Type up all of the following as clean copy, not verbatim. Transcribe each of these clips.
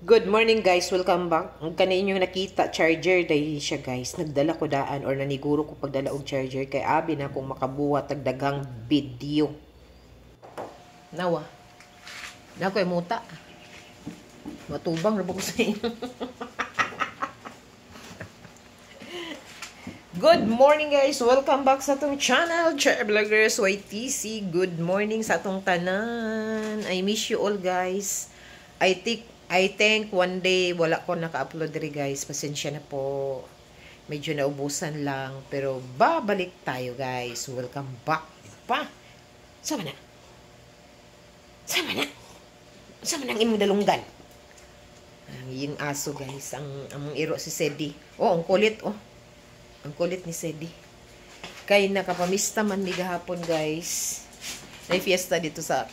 Good morning guys, welcome back. Ang kanin yung nakita, charger dahil siya guys. Nagdala ko daan or naniguro ko pagdala og charger kay abi na akong makabuhat tagdagang video. Nawa. Na ko muta. Matubang ra ko sa inyo. Good morning guys, welcome back sa atong channel, Char Vloggers YTC. Good morning sa atong tanan. I miss you all guys. I think one day wala ko naka-upload rin guys. Pasensya na po. Medyo naubusan lang. Pero babalik tayo guys. Welcome back. Pa. Sama na. Sama na. Sama na ang imong dalunggan. Yung aso guys. Ang iro si Sedi. Oh, ang kulit oh. Ang kulit ni Sedi. Kay nakapamista man mi gahapon guys. May fiesta dito sa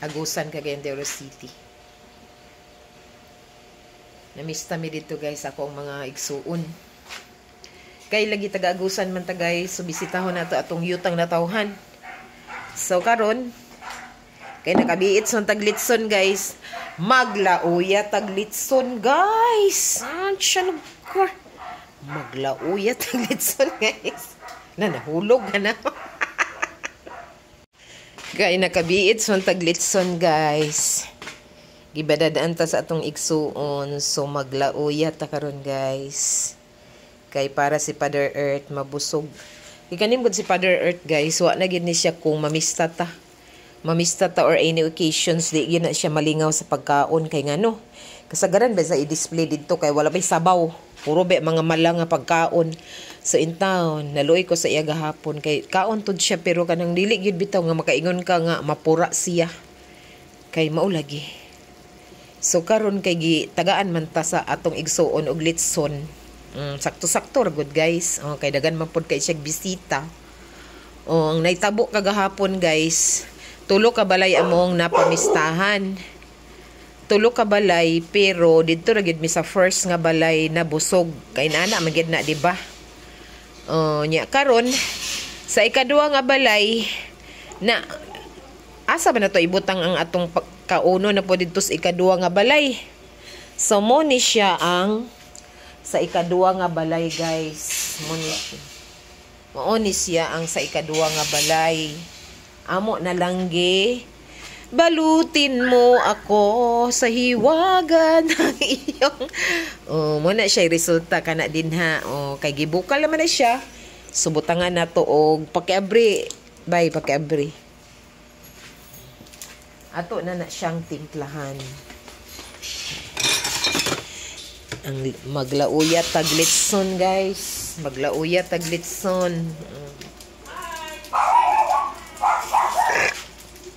Agusan, Cagayan de Oro City. Namista mi dito guys ako ang mga igsuon. Kay lagi taga-Agusan man ta guys, so bisitahon nato atong yutang na tawhan. So karon kay nakabiit son taglitson guys. Maglauya taglitson guys. Siya lugar. Maglauya taglitson guys. Nahulog na. Kay nakabiit son taglitson guys. Gibadadaan ta sa atong igsuon, so maglauya ta karon guys. Kay para si Father Earth mabusog. Ikanim gud si Father Earth guys, wa na gid ni siya kung mamista ta. Mamista ta or any occasions di gid na siya malingaw sa pagkaon kay ngano. Kasagaran ba sa i-display didto kay wala bay sabaw. Puro ba mga malang nga pagkaon. So in town, naluoy ko sa iya gahapon kay kaon tud siya pero kanang dili gid bitaw nga makaingon ka nga mapura siya. Kay mao lagi. So karon kay tagaan man ta sa atong igsuon og litson. Sakto-sakto ra good guys. Kay dagan man pod kay siya bisita. Ang naitabo kagahapon guys, 3 ka balay among napamistahan. 3 ka balay pero didto ra gid mi sa first nga balay na busog. Kay nana man gid na di ba? Nya karon sa ikaduha nga balay na asa ba na to ibutang ang atong kauno na po dito sa ikaduha nga balay. So mo ni siya ang sa ikaduha nga balay guys. Mo ni siya ang sa ikaduha nga balay. Amo na langgi. Balutin mo ako sa hiwaga ng iyong. Mo na siya resulta kana din ha. Kay gibukal naman na siya. Subutangan na to og pakiabri. Bye pakiabri. Ato na siyang timplahan. Ang maglauya taglitson guys. Maglauya taglitson.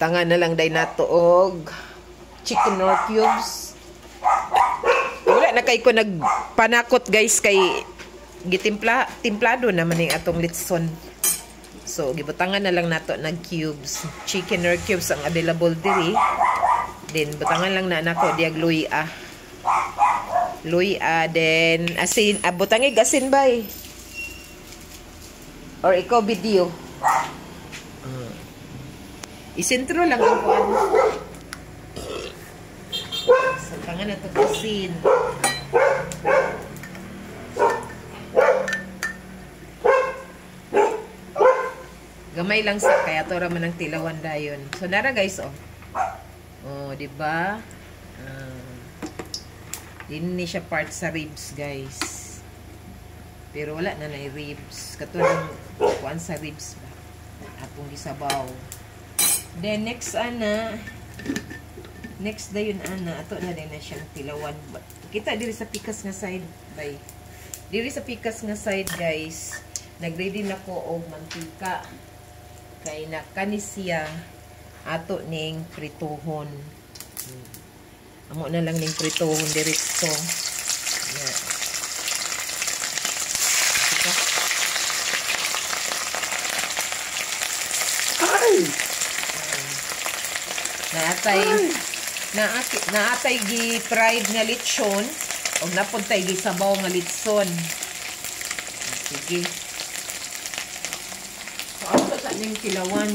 Tanga na lang day nato og chicken nor cubes. Wala na kay ko nagpanakot guys kay timplado naman yung atong litson. So, gibutangan na lang nato ng cubes. Chicken or cubes ang available diri. Then, butangan lang na nako diag luya. Luya, then asin. Butangig asin ba eh? Or ikaw video. Isentro lang ang kuwan. Butangan na to asin. Gamay lang sa kaya to ra man ang tilawan dayon. So dara guys oh. Di ba? Din ni siya part sa ribs guys. Pero wala na ribs. Katulad kuan sa ribs ba. Atong gisabaw. Then next next dayon ato na din na siyang tilawan. Kita diri sa pikas nga side bay. Diri sa pikas nga side guys. Nagready na ko og mantika. Kay nakanis siya ato ning prituhon. Amo na lang ning prituhon diretso. Yeah. Naatay gi-fried nga lechon og napuntay gi sabaw nga litson. Sige. Ning kilawan.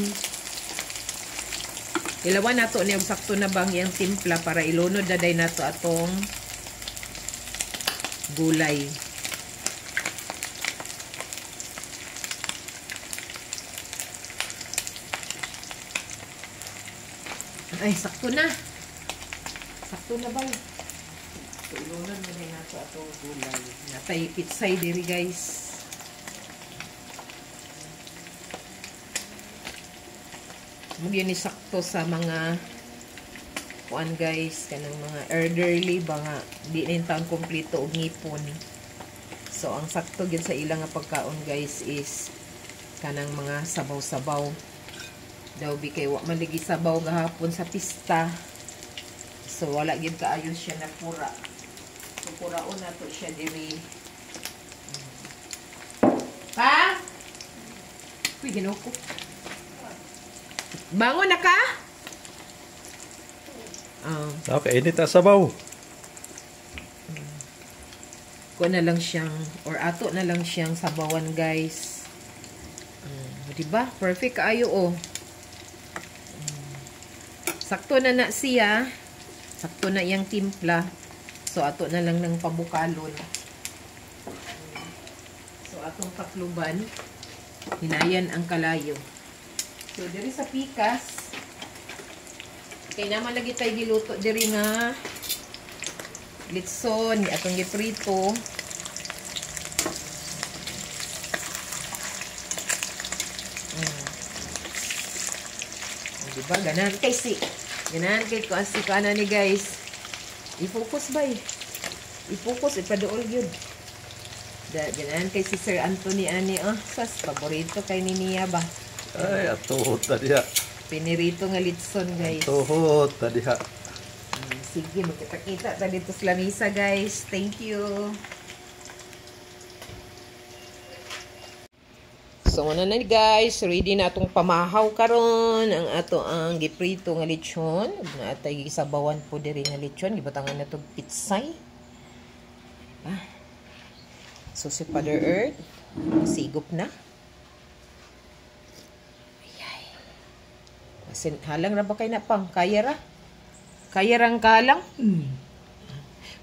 Ilawan nato ni og sakto na bang yang timpla para ilunod na day nato atong gulay. Ay, sakto na. Sakto na ba? So, ilunod na day nato atong gulay. Natay pitsay diri guys. Mugyan ni sakto sa mga kuan guys, kanang mga elderly ba nga di na yung taon kompleto og ngipon. So ang sakto gyud sa ilang nga pagkaon guys is kanang mga sabaw-sabaw. Daw bi kay wa man ligi sabaw gahapon sa pista. So wala gyud kaayo siya na pura. So puraon nato siya diri. Pa? Uy, ginoko. Bangon na ka? Okay, init ang sabaw. Kuha na lang siyang, or ato na lang siyang sabawan guys. Diba? Perfect kaayo oh. Sakto na na siya. Sakto na iyang timpla. So ato na lang ng pabukalon. So atong takluban, hinayan ang kalayo. So, diri sa pikas, kay naman lagi tayo giluto diri nga litson, atong giprito. Diba? Ganan kay si. Ganan kay ko asi ka na ni guys. I-focus ba eh? I-focus, ipadool yun. Ganan kay si Sir Anthony ani, sas, paborito kay ni niya ba? Ay, atuhot na diha. Pinirito nga litson, guys. Atuhot na diha. Sige, magkita-kita ta dito sa lamisa, guys. Thank you. So, ano na guys. Ready na itong pamahaw karon ang ato ang giprito nga lechon. Na atay gisabawan po diri nga lechon. Gibatangan na itong pitsay. So, si Father Earth, sigop na. Halang ra ba kay na pang? Kaya ra? Kaya rang kalang?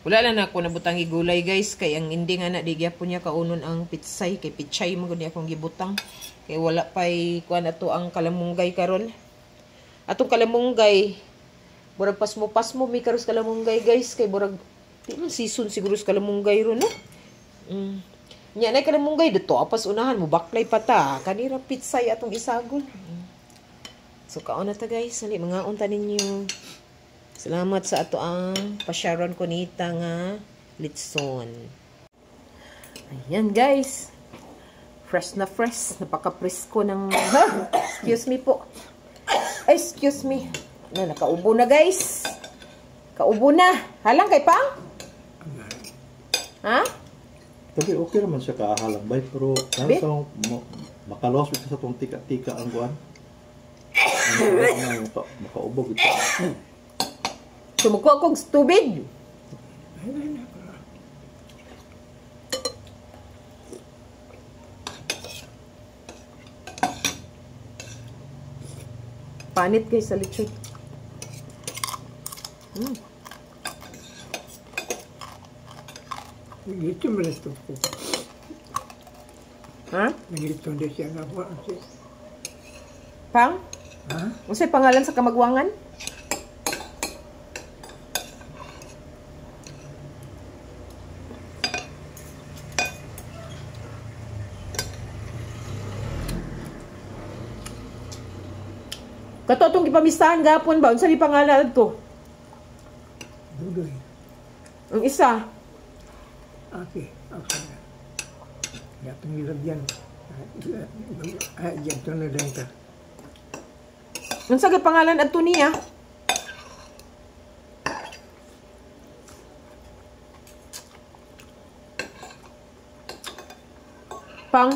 Wala lang na ako nabutang igulay guys. Kay ang hindi nga na, di gyapon niya kaunon ang pitsay. Kay pitsay mo gani akong gibutang. Kay wala pa'y kuha na to ang kalamunggay karon. Atong kalamunggay, burag pasmo may karos kalamunggay guys. Kay burag, di man season siguro sa kalamunggay ron, no? Nya na kalamunggay, dito apas unahan mo, baklay pa ta. Kanira pitsay atong isagol. So, kaon na ta guys. Sali, mga unta ninyo. Salamat sa ato ang pasyaron ko nita nga litson. Ayan guys. Fresh na fresh. Napaka-presko ng... Excuse me po. Excuse me. Nakaubo na guys. Kaubo na. Halang kay Pang? Ha? Tapi okay naman siya kaahalang bay. Pero kung makalos ito sa itong tika-tika ang buwan. Makaubog ito. Sumuko akong tubig. Panit guys sa lechon. Gitu meletup. Ha? Gitu dia siang apa sih? Pang? Ha? Unsay pangalan sa kamagwangan? Kato itong ipamistahan gapon ba? Unsay pangalan to? Dudoy. Ang isa. Okay, okay. Datang nilagyan. Yan to na din ka. Unsa ga pangalan adto niya? Pang.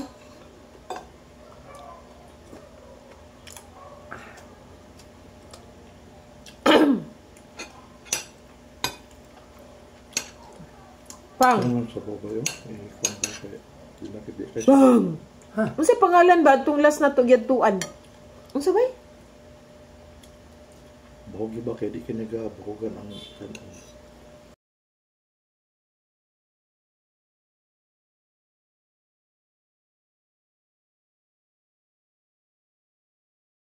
Pang. Pang. Ha? Unsa pangalan ba atong last na to gyatuan? Unsa bay? Mao giba kay di kini buhugan ang kanon.